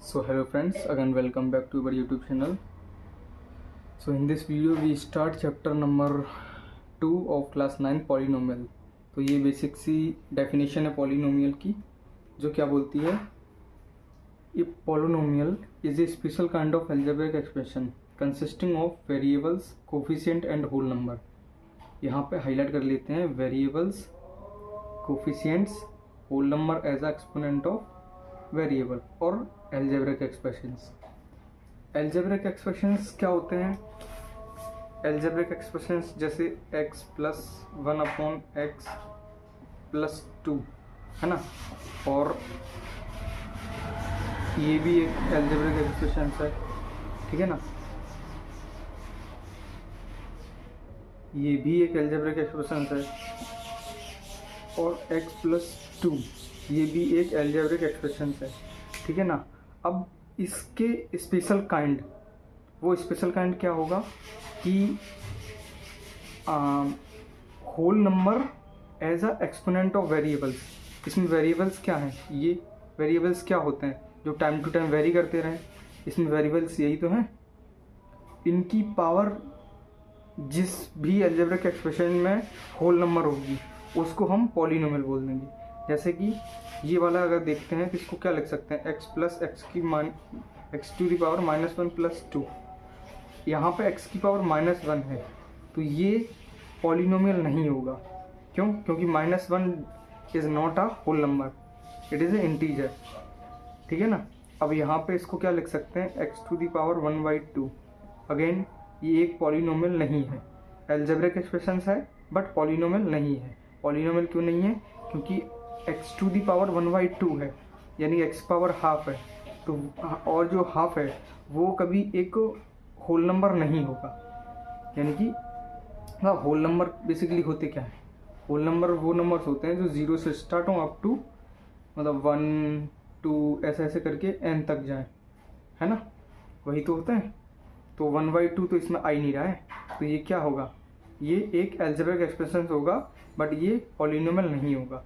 So hello friends, again welcome back to our YouTube channel. So in this video we start chapter number 2 of class 9 polynomial. तो ये basic सी definition है polynomial की, जो क्या बोलती है, a polynomial is a special kind of algebraic expression consisting of variables, coefficient and whole number. यहाँ पे हाईलाइट कर लेते हैं variables, coefficients, whole number as a exponent of variable और एल्जेब्रिक एक्सप्रेशंस। एल्जेब्रिक एक्सप्रेशंस क्या होते हैं? एल्जेब्रिक एक्सप्रेशंस जैसे x प्लस 1/x प्लस 2 है ना, और ये भी एक एल्जेब्रिक एक्सप्रेशंस है, ठीक है ना, ये भी एक एल्जेब्रिक एक्सप्रेशंस है, और x प्लस 2 ये भी एक एल्जेब्रिक एक्सप्रेशन है, ठीक है ना। अब इसके स्पेशल काइंड, वो स्पेशल काइंड क्या होगा कि whole number as a exponent of variables. इसमें वेरिएबल्स क्या हैं? ये वेरिएबल्स क्या होते हैं जो टाइम टू टाइम वेरी करते रहें? इसमें वेरिएबल्स यही तो हैं। इनकी पावर जिस भी एल्जेब्रिक एक्सप्रेशन में होल नंबर होगी उसको हम पॉलिनोमियल बोल देंगे। जैसे कि ये वाला अगर देखते हैं तो इसको क्या लिख सकते हैं? x plus x to the power -1 plus 2। यहाँ पे x की पावर -1 है, तो ये पॉलिनोमियल नहीं होगा। क्यों? क्योंकि -1 is not a whole number, it is a integer, ठीक है ना। अब यहाँ पे इसको क्या लिख सकते हैं? x to the power 1/2। Again ये एक पॉलिनोमियल नहीं है, एल्जेब्रिक एक्सप्रेशंस है बट पॉलिनोमियल नहीं है। पॉलिनोमियल क्यों नहीं है? क्योंकि x टू दी पावर 1/2 है, यानी x पावर हाफ है, तो और जो हाफ है वो कभी एक होल नंबर नहीं होगा। यानी कि होल नंबर बेसिकली होते क्या है? होल नंबर वो नंबर्स होते हैं जो 0 से स्टार्ट हों अप टू मतलब 1 2 ऐसे ऐसे करके n तक जाए, है ना, वही तो होता है। तो 1/2 तो इसमें आ ही नहीं रहा है, तो ये क्या होगा? ये एक एल्जेब्रिक एक्सप्रेशन होगा बट ये पॉलिनोमियल नहीं होगा।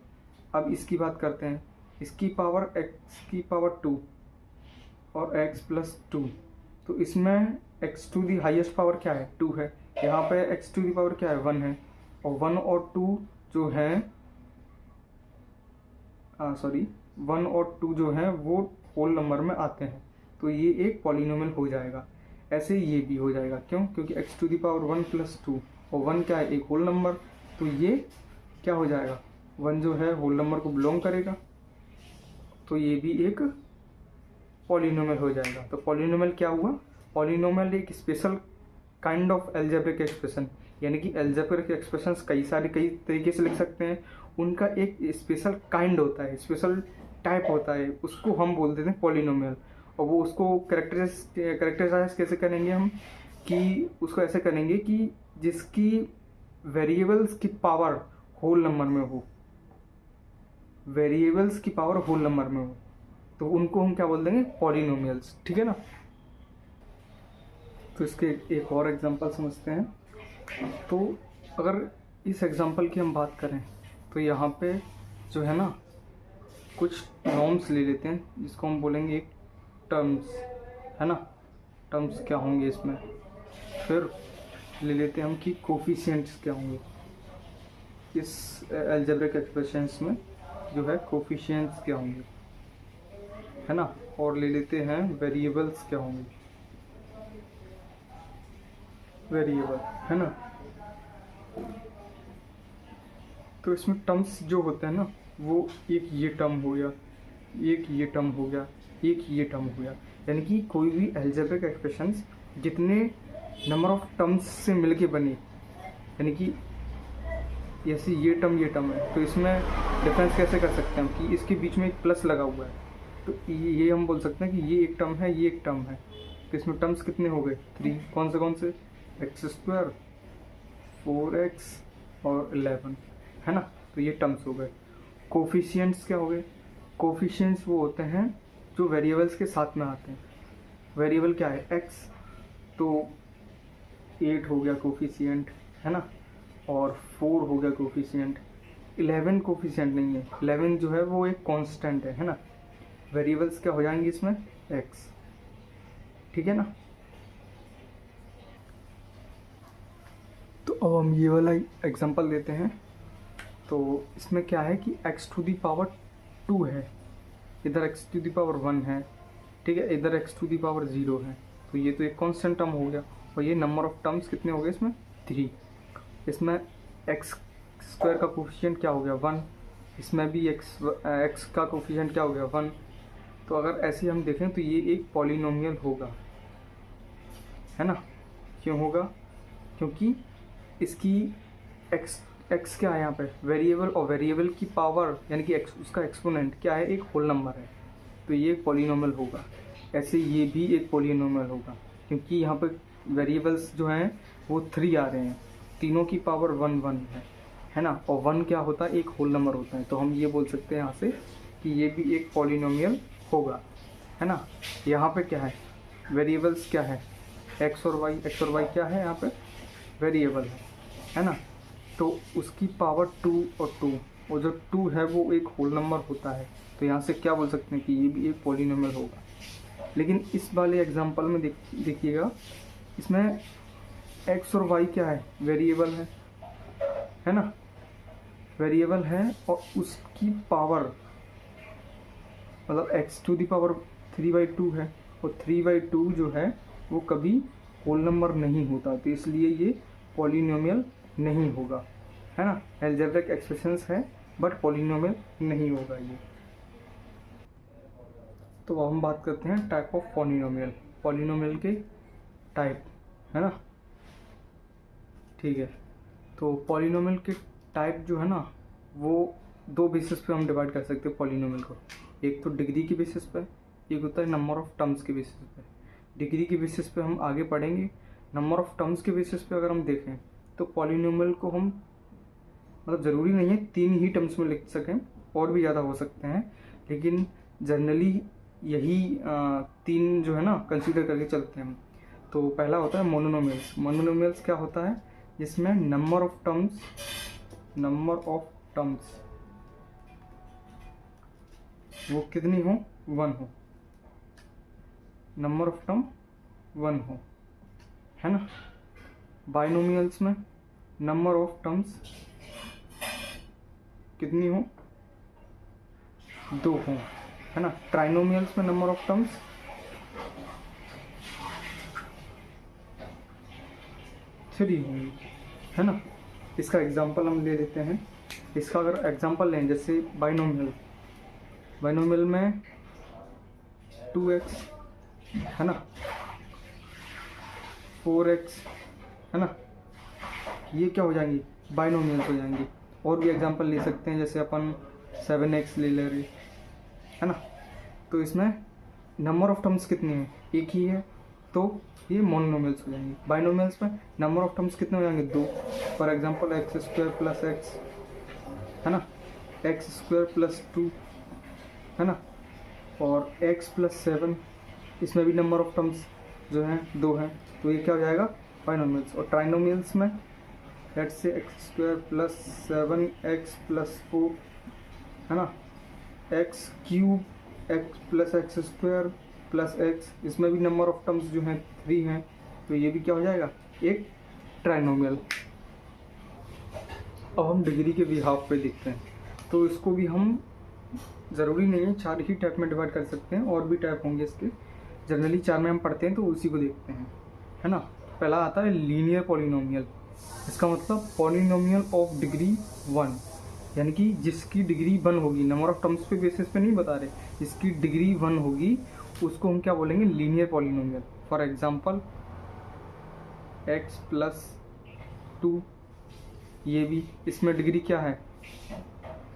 अब इसकी बात करते हैं। इसकी पावर x की पावर 2 और x प्लस 2, तो इसमें x to the highest power क्या है? 2 है। यहाँ पे x टू दी पावर क्या है? 1 है, और 1 और 2 जो है 1 और 2 जो है वो होल नंबर में आते हैं, तो ये एक पॉलिनोमियल हो जाएगा। ऐसे ये भी हो जाएगा। क्यों? क्योंकि x to the power 1 plus 2 और 1 क्या है? एक होल नंबर, तो ये क्या हो जाएगा? 1 जो है होल नंबर को बिलोंग करेगा, तो ये भी एक पॉलिनोमियल हो जाएगा। तो पॉलिनोमियल क्या हुआ? पॉलिनोमियल एक special kind of algebraic expression, यानी कि एल्जेब्रिक एक्सप्रेशंस कई तरीके से लिख सकते हैं। उनका एक स्पेशल काइंड होता है, स्पेशल टाइप होता है, उसको हम बोल देते हैं पॉलिनोमियल। और वो उसको कैरेक्टराइज कैसे करेंगे हम? कि उसको ऐसे करेंगे कि जिसकी वेरिएबल्स की पावर होल नंबर में हो, वेरिएबल्स की पावर होल नंबर में हो, तो उनको हम क्या बोल देंगे? पॉलिनोमियल्स, ठीक है ना। तो इसके एक और एग्जांपल समझते हैं। तो अगर इस एग्जांपल की हम बात करें तो यहाँ पे जो है ना कुछ नॉर्म्स ले लेते हैं, जिसको हम बोलेंगे एक टर्म्स, है ना। टर्म्स क्या होंगे इसमें? फिर ले लेते हैं हम कि कोफिशिएंट्स क्या होंगे इस एल्जेब्रिक एक्सप्रेशंस में, जो है कोफिशिएंट्स क्या होंगे, है ना। और ले लेते हैं वेरिएबल्स क्या होंगे, वेरिएबल, है ना। तो इसमें टर्म्स जो होते हैं ना, वो एक ये टर्म हो गया, एक ये टर्म हो गया, एक ये टर्म हो गया। यानी कि कोई भी एल्जेब्रिक एक्सप्रेशंस जितने नंबर ऑफ टर्म्स से मिलके बने, यानी कि जैसे ये टर्म है, तो इसमें डिफरेंस कैसे कर सकते हैं कि इसके बीच में एक प्लस लगा हुआ है, तो ये हम बोल सकते हैं कि ये एक टर्म है, ये एक टर्म है। तो इसमें टर्म्स कितने हो गए? 3। कौन से? x², 4x और 11, है ना। तो ये टर्म्स हो गए। कोफिशिएंट्स क्या हो गए? कोफिशिएंट्स वो होते हैं जो वेरिएबल्स के साथ में आते हैं। वेरिएबल क्या है? x, तो 8 हो गया कोफिशिएंट, है ना, और 4 हो गया कोफिशिएंट। 11 कोफिशिएंट नहीं है, 11 जो है वो एक कांस्टेंट है ना। वेरिएबल्स क्या हो जाएंगे इसमें? एक्स, ठीक है ना। तो अब हम ये वाला एग्जांपल देते हैं। तो इसमें क्या है कि x टू दी पावर 2 है, इधर x टू दी पावर 1 है, ठीक है, इधर x टू दी पावर 0 है। तो ये तो एक कांस्टेंट टर्म हो गया, और ये नंबर ऑफ टर्म्स कितने हो गए इसमें 3। इसमें x स्क्वायर का कोफिशिएंट क्या हो गया 1, इसमें भी x का कोफिशिएंट क्या हो गया 1। तो अगर ऐसे हम देखें तो ये एक पॉलिनोमियल होगा, है ना। क्यों होगा? क्योंकि इसकी x क्या है यहाँ पे वेरिएबल, और वेरिएबल की पावर यानी कि x उसका एक्सपोनेंट क्या है, एक होल नंबर है। तो ये एक पॉलिनोमियल होगा। ऐसे ये भी एक पॉलिनोमियल होगा, क्योंकि यहाँ पे वेरिएबल्स जो हैं वो 3 आ रहे हैं, तीनों की पावर 1 1 है ना। और 1 क्या होता है, एक होल नंबर होता है। तो हम ये बोल सकते हैं यहाँ से कि ये भी एक पॉलिनोमियल होगा, है ना। यहाँ पे क्या है, वेरिएबल्स क्या है, x और y क्या है यहाँ पे वेरिएबल है ना। तो उसकी पावर 2 और 2, और जो 2 है वो एक होल नंबर होता है। तो यहाँ से क्या बोल सकते हैं कि ये भी एक पॉलिनोमियल होगा। लेकिन इस वाले एग्जांपल में देखिएगा, इसमें x और y क्या है वेरिएबल है ना, वेरिएबल है, और उसकी पावर मतलब x टू दी पावर 3/2 है, और 3/2 जो है वो कभी होल नंबर नहीं होता। तो इसलिए ये पॉलिनोमियल नहीं होगा, है ना। अलजेब्रिक एक्सप्रेशंस है बट पॉलिनोमियल नहीं होगा ये। तो अब हम बात करते हैं टाइप ऑफ पॉलिनोमियल, पॉलिनोमियल के टाइप, है ना, ठीक है। तो पॉलिनोमियल के टाइप जो है ना वो 2 बेसिस पे हम डिवाइड कर सकते हैं पॉलिनोमियल को। एक तो डिग्री के बेसिस पे, एक होता है नंबर ऑफ टर्म्स के बेसिस पे। डिग्री के बेसिस पे हम आगे पढ़ेंगे। नंबर ऑफ टर्म्स के बेसिस पे अगर हम देखें तो पॉलिनोमियल को हम मतलब ज़रूरी नहीं है 3 ही टर्म्स में लिख सकें, और भी ज़्यादा हो सकते हैं, लेकिन जनरली यही 3 जो है ना कंसीडर करके चलते हैं हम। तो पहला होता है मोनोनोमियल्स। मोनोनोमियल्स क्या होता है, जिसमें नंबर ऑफ टर्म्स वो कितनी हो 1 हो, नंबर ऑफ टर्म 1 हो, है ना। बाइनोमियल्स में नंबर ऑफ टर्म्स कितनी हो 2 हो, है ना। ट्राइनोमियल्स में नंबर ऑफ टर्म्स 3 होंगी, है ना। इसका एग्जांपल हम ले लेते हैं। इसका अगर एग्जांपल लें जैसे बाइनोमियल में 2x है ना, 4x है ना, ये क्या हो जाएंगी बाइनोमियल्स हो जाएंगी। और भी एग्जांपल ले सकते हैं, जैसे अपन 7x ले ले रहे, है ना। तो इसमें नंबर ऑफ टर्म्स कितनी है, एक ही है, तो ये मोनोनोमियल्स हो जाएंगे। बाइनोमियल्स में नंबर ऑफ टर्म्स कितने हो जाएंगे 2। फॉर एग्जांपल x² + x, है ना, x² + 2, है ना, और x + 7, इसमें भी नंबर ऑफ टर्म्स जो हैं 2 हैं। तो ये क्या हो जाएगा बाइनोमियल्स। और ट्राइनोमियल्स में लेट्स से x² + 7x + 4, है ना, x³ x + x² + x, इसमें भी नंबर ऑफ टर्म्स जो हैं 3 हैं। तो ये भी क्या हो जाएगा एक ट्राइनोमियल। अब हम डिग्री के बिहाफ पे देखते हैं। तो इसको भी हम ज़रूरी नहीं है 4 ही टाइप में डिवाइड कर सकते हैं, और भी टाइप होंगे इसके। जनरली 4 में हम पढ़ते हैं तो उसी को देखते हैं, है ना। पहला आता है लीनियर पॉलिनोमियल। इसका मतलब पॉलिनोमियल ऑफ डिग्री 1, यानी कि जिसकी डिग्री 1 होगी, नंबर ऑफ टर्म्स पे बेसिस पे नहीं बता रहे, जिसकी डिग्री 1 होगी उसको हम क्या बोलेंगे linear polynomial. For example x + 2, ये भी इसमें डिग्री क्या है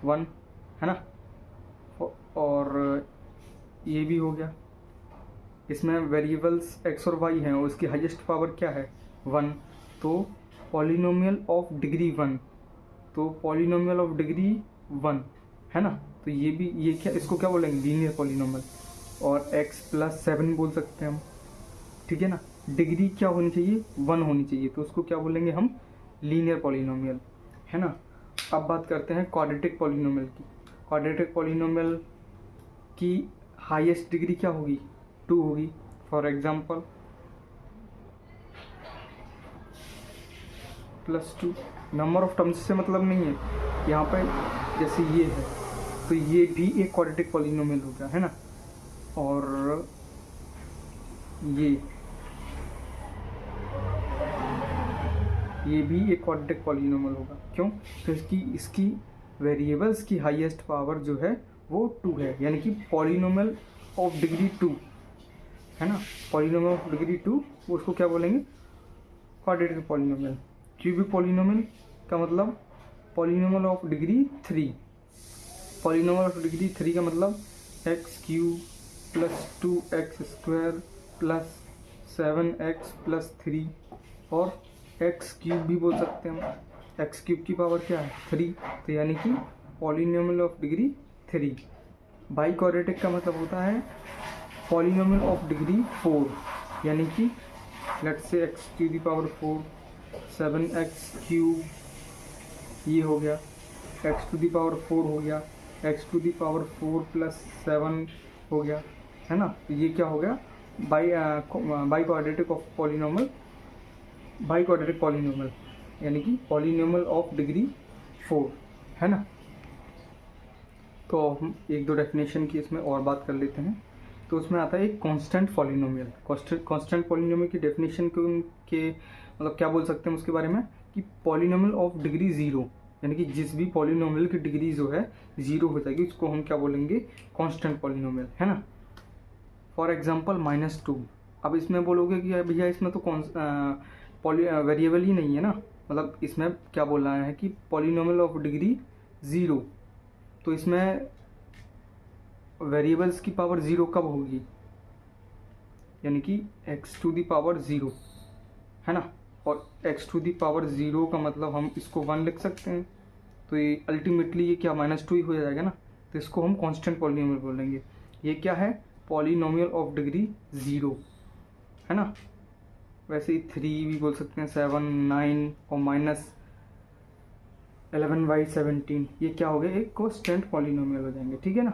1, है ना। और ये भी हो गया, इसमें वेरिएबल्स x और y हैं और इसकी हाईएस्ट पावर क्या है 1। तो पॉलिनोमियल ऑफ डिग्री 1, तो पॉलिनोमियल ऑफ डिग्री 1, है ना। तो ये भी, ये क्या, इसको क्या बोलेंगे लीनियर पॉलिनोमियल। और x + 7 बोल सकते हैं हम, ठीक है ना। डिग्री क्या होनी चाहिए 1 होनी चाहिए, तो उसको क्या बोलेंगे हम लीनियर पॉलिनोमियल, है ना। अब बात करते हैं क्वाड्रेटिक पॉलिनोमियल की। क्वाड्रेटिक पॉलिनोमियल की हाईएस्ट डिग्री क्या होगी 2 होगी for example, +2। Number of terms से मतलब नहीं है, यहाँ पे जैसे ये है तो ये भी एक क्वाड्रेटिक पॉलिनोमियल हो गया है ना, और ये भी एक क्वाड्रेटिक पॉलिनोमियल होगा। क्यों? तो इसकी वेरिएबल्स की हाईएस्ट पावर जो है वो 2 है, यानी कि पॉलिनोमियल ऑफ डिग्री 2 है ना। पॉलिनोमियल ऑफ डिग्री 2 वो उसको क्या बोलेंगे? Quadratic polynomial. क्यूबिक पॉलिनोमियल का मतलब polynomial of degree 3। Polynomial of degree 3 का मतलब x³ + 2x² + 7x + 3 और x³ भी बोल सकते हैं हम। x³ की पावर क्या है? 3। तो यानी कि polynomial of degree 3। By quadratic का मतलब होता है पॉलिनोमियल ऑफ डिग्री 4, यानी कि लेट्स से x⁴, 7x³ ये हो गया, x⁴ हो गया, x⁴ + 7 हो गया, है ना। तो ये क्या हो गया? By quadratic of polynomial, by quadratic polynomial, यानी कि पॉलिनोमियल ऑफ डिग्री 4, है ना। तो हम 1-2 डेफिनेशन की इसमें और बात कर लेते हैं। तो उसमें आता है एक कांस्टेंट पॉलिनोमियल। कांस्टेंट पॉलिनोमियल की डेफिनेशन के मतलब क्या बोल सकते हैं उसके बारे में, कि पॉलिनोमियल ऑफ डिग्री 0, यानी कि जिस भी पॉलिनोमियल की डिग्री जो है 0 हो जाएगी उसको हम क्या बोलेंगे? कांस्टेंट पॉलिनोमियल, है ना। For example -2। अब इसमें बोलोगे कि भैया इसमें तो वेरिएबल ही नहीं है ना, मतलब इसमें क्या बोल रहा है कि पॉलिनोमियल ऑफ डिग्री 0, तो इसमें वेरिएबल्स की पावर 0 कब होगी? यानी कि x⁴, है ना। और x⁴ का मतलब हम इसको 1 लिख सकते हैं, तो ये अल्टीमेटली ये क्या -2 ही हो जाएगा ना। तो इसको हम कांस्टेंट पॉलिनोमियल बोलेंगे। ये क्या है? पॉलिनोमियल ऑफ डिग्री 0, है ना। वैसे ही 3 भी बोल सकते हैं, 7, 9 और -11/17, ये क्या हो गया? एक कांस्टेंट पॉलिनोमियल हो जाएंगे, ठीक है ना।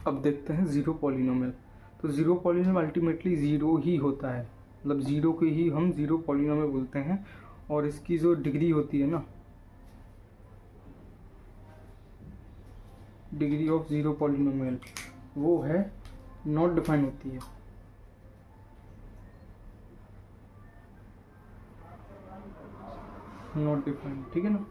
अब देखते हैं 0 पॉलिनोमियल। तो 0 पॉलिनोमियल अल्टीमेटली 0 ही होता है, मतलब 0 को ही हम 0 पॉलिनोमियल बोलते हैं। और इसकी जो डिग्री होती है ना, डिग्री ऑफ 0 पॉलिनोमियल, वो है नॉट डिफाइन होती है। नॉट डिफाइन, ठीक है ना।